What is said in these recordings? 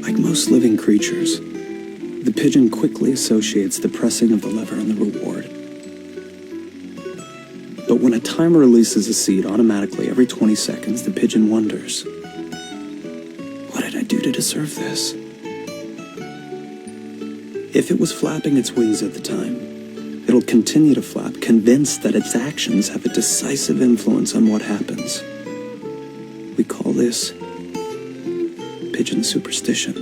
Like most living creatures, the pigeon quickly associates the pressing of the lever and the reward. But when a timer releases a seed automatically every 20 seconds, the pigeon wonders, what did I do to deserve this? If it was flapping its wings at the time, it'll continue to flap, convinced that its actions have a decisive influence on what happens. We call this pigeon superstition.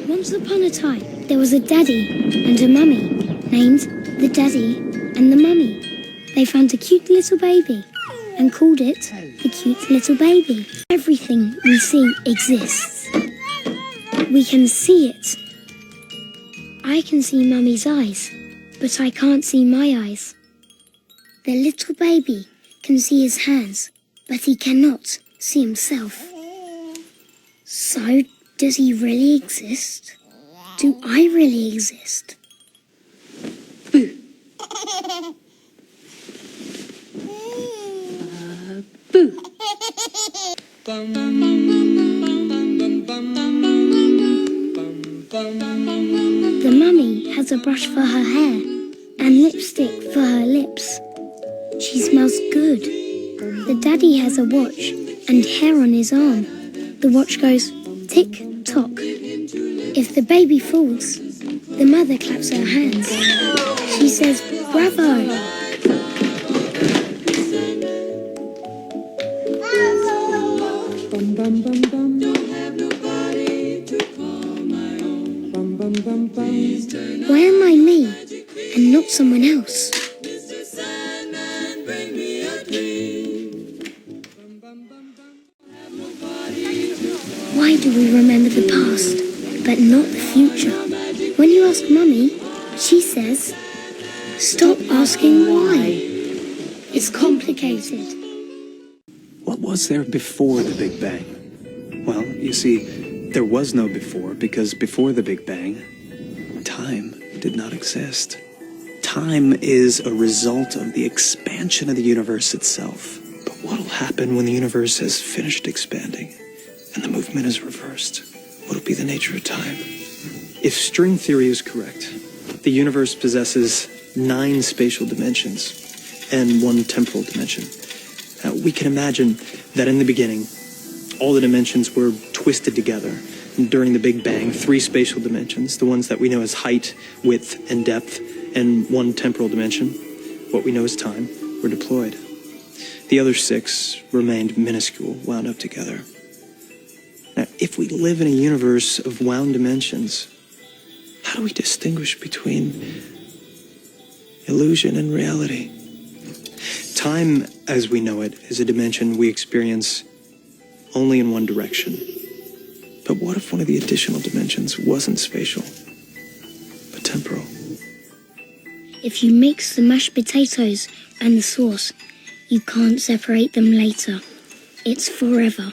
Once upon a time, there was a daddy and a mummy named the Daddy and the Mummy. They found a cute little baby and called it the cute little baby. Everything we see exists. We can see it. I can see Mummy's eyes, but I can't see my eyes. The little baby can see his hands, but he cannot see himself. So, does he really exist? Do I really exist? Boo. Boo. The mummy has a brush for her hair and lipstick for her lips. She smells good. The daddy has a watch and hair on his arm. The watch goes tick-tock. If the baby falls, the mother claps her hands. She says, "Bravo!" Why am I me and not someone else? Why do we remember the past, but not the future? When you ask Mummy, she says, "Stop asking why. It's complicated." What was there before the Big Bang? Well, you see, there was no before because before the Big Bang, time did not exist. Time is a result of the expansion of the universe itself. But what'll happen when the universe has finished expanding and the movement is reversed? What'll be the nature of time? If string theory is correct, the universe possesses 9 spatial dimensions and 1 temporal dimension. Now, we can imagine that in the beginning, all the dimensions were twisted together. During the Big Bang, 3 spatial dimensions, the ones that we know as height, width, and depth, and 1 temporal dimension, what we know as time, were deployed. The other 6 remained minuscule, wound up together. Now, if we live in a universe of wound dimensions, how do we distinguish between illusion and reality? Time, as we know it, is a dimension we experience only in one direction. But what if one of the additional dimensions wasn't spatial, but temporal? If you mix the mashed potatoes and the sauce, you can't separate them later. It's forever.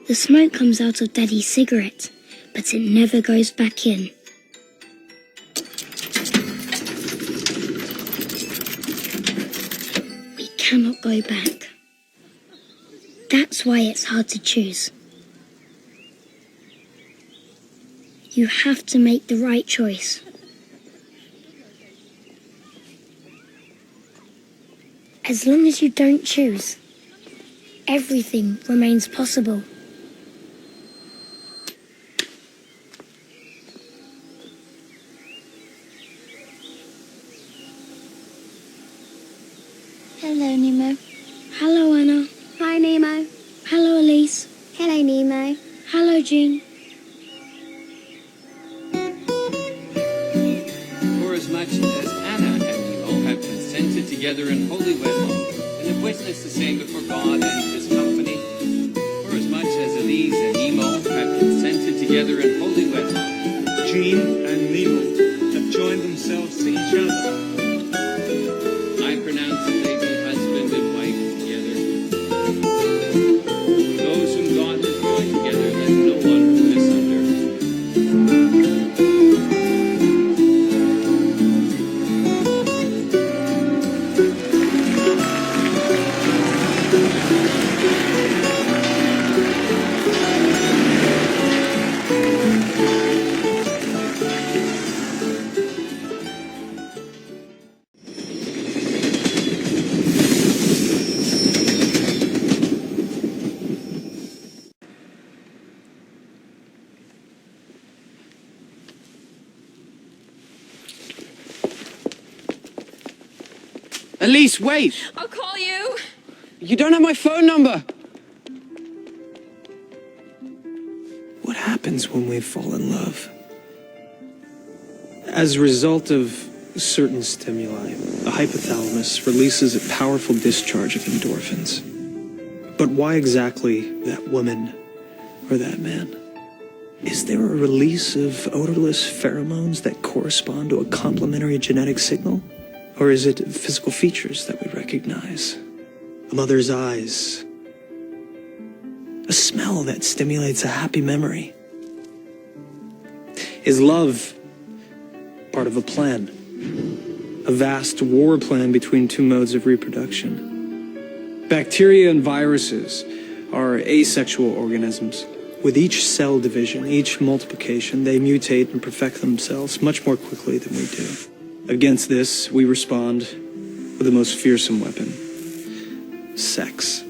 The smoke comes out of Daddy's cigarette, but it never goes back in. We cannot go back. That's why it's hard to choose. You have to make the right choice. As long as you don't choose, everything remains possible. Hello, Nemo. Hello, Anna. Hi, Nemo. Hello, Elise. Hello, Nemo. Hello, June. For as much as Anna and Nemo have consented together in holy wedlock, and have witnessed the same before God and his company, for as much as Elise and Nemo have consented together in holy wedlock, Jean and Nemo have joined themselves to each other. I pronounce that they be husband and wife together. Those whom God has joined together, let no one put asunder. Elise, wait! I'll call you. You don't have my phone number! What happens when we fall in love? As a result of certain stimuli, the hypothalamus releases a powerful discharge of endorphins. But why exactly that woman or that man? Is there a release of odorless pheromones that correspond to a complementary genetic signal? Or is it physical features that we recognize? A mother's eyes, a smell that stimulates a happy memory? Is love part of a plan? A vast war plan between two modes of reproduction? Bacteria and viruses are asexual organisms. With each cell division, each multiplication, they mutate and perfect themselves much more quickly than we do. Against this, we respond with the most fearsome weapon: sex.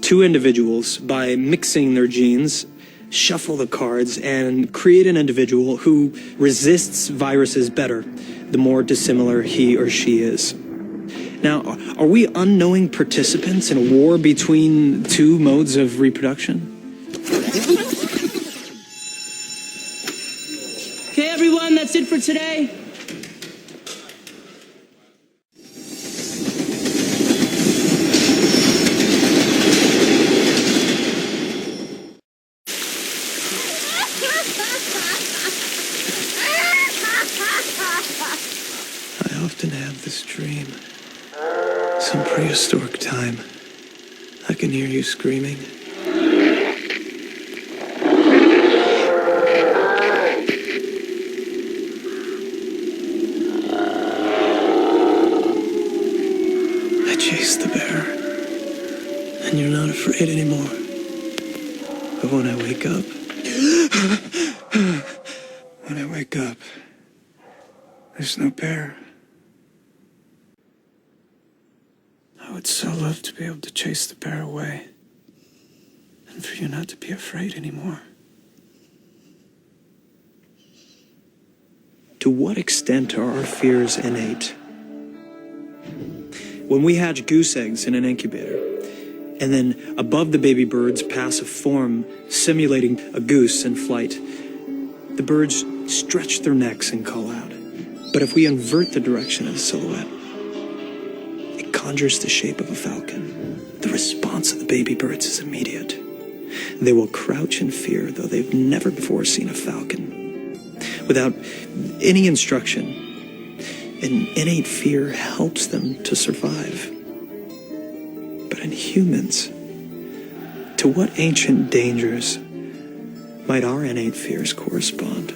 Two individuals, by mixing their genes, shuffle the cards and create an individual who resists viruses better the more dissimilar he or she is. Now, are we unknowing participants in a war between two modes of reproduction? Okay, everyone, that's it for today. I often have this dream. Some prehistoric time. I can hear you screaming. I chase the bear, and you're not afraid anymore. But when I wake up, there's no bear. I would so love to be able to chase the bear away, and for you not to be afraid anymore. To what extent are our fears innate? When we hatch goose eggs in an incubator, and then above the baby birds pass a form simulating a goose in flight, the birds stretch their necks and call out. But if we invert the direction of the silhouette, it conjures the shape of a falcon. The response of the baby birds is immediate. They will crouch in fear, though they've never before seen a falcon. Without any instruction, an innate fear helps them to survive. But in humans, to what ancient dangers might our innate fears correspond?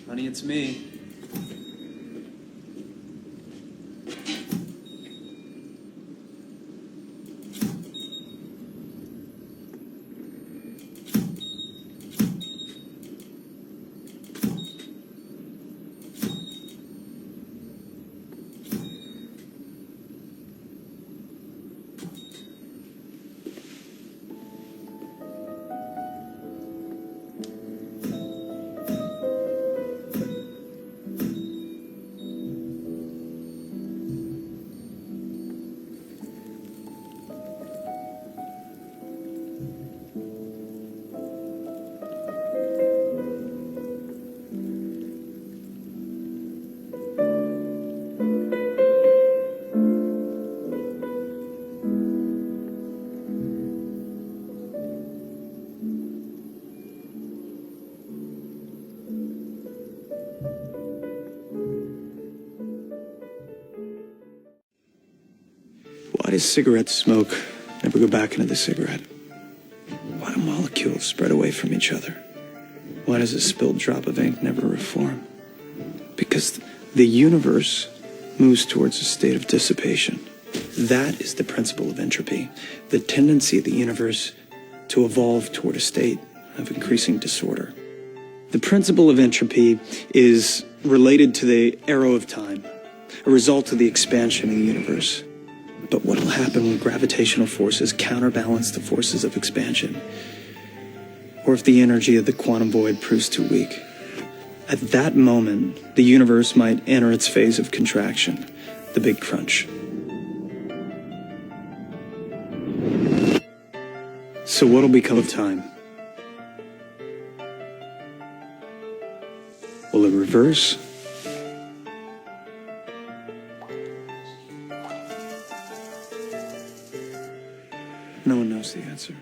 Honey, it's me. Why does cigarette smoke never go back into the cigarette? Why do molecules spread away from each other? Why does a spilled drop of ink never reform? Because the universe moves towards a state of dissipation. That is the principle of entropy, the tendency of the universe to evolve toward a state of increasing disorder. The principle of entropy is related to the arrow of time, a result of the expansion of the universe. But what will happen when gravitational forces counterbalance the forces of expansion? Or if the energy of the quantum void proves too weak? At that moment, the universe might enter its phase of contraction, the big crunch. So what'll become of time? Will it reverse? No one knows the answer.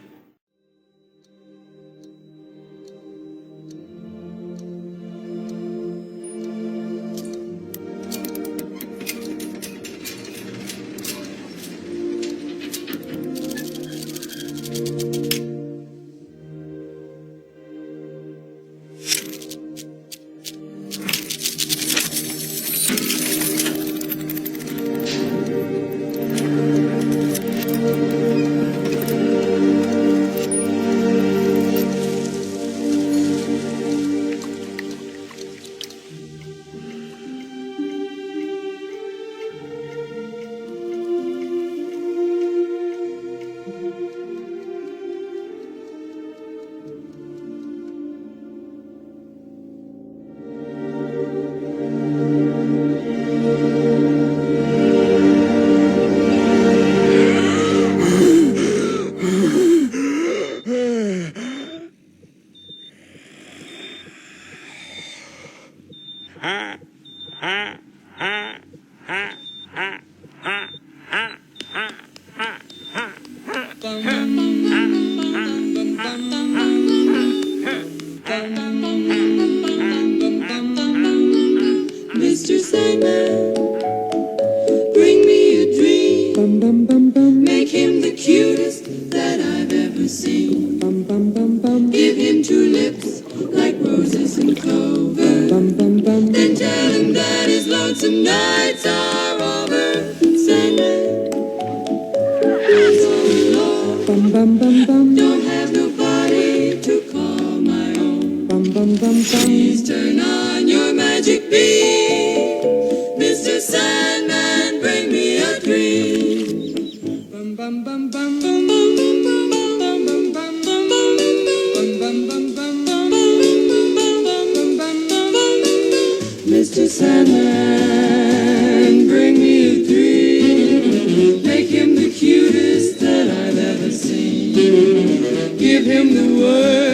Mr. Sandman, bring me a dream. Make him the cutest that I've ever seen. Give him two lips like roses and clover. Then tell him that his lonesome nights are over. Sandman, I'm so alone. Don't have nobody to call my own. Please turn on your magic beam. Mr. Sandman, bring me a dream. Mr. Sandman, bring me a dream. Make him the cutest that I've ever seen. Give him the word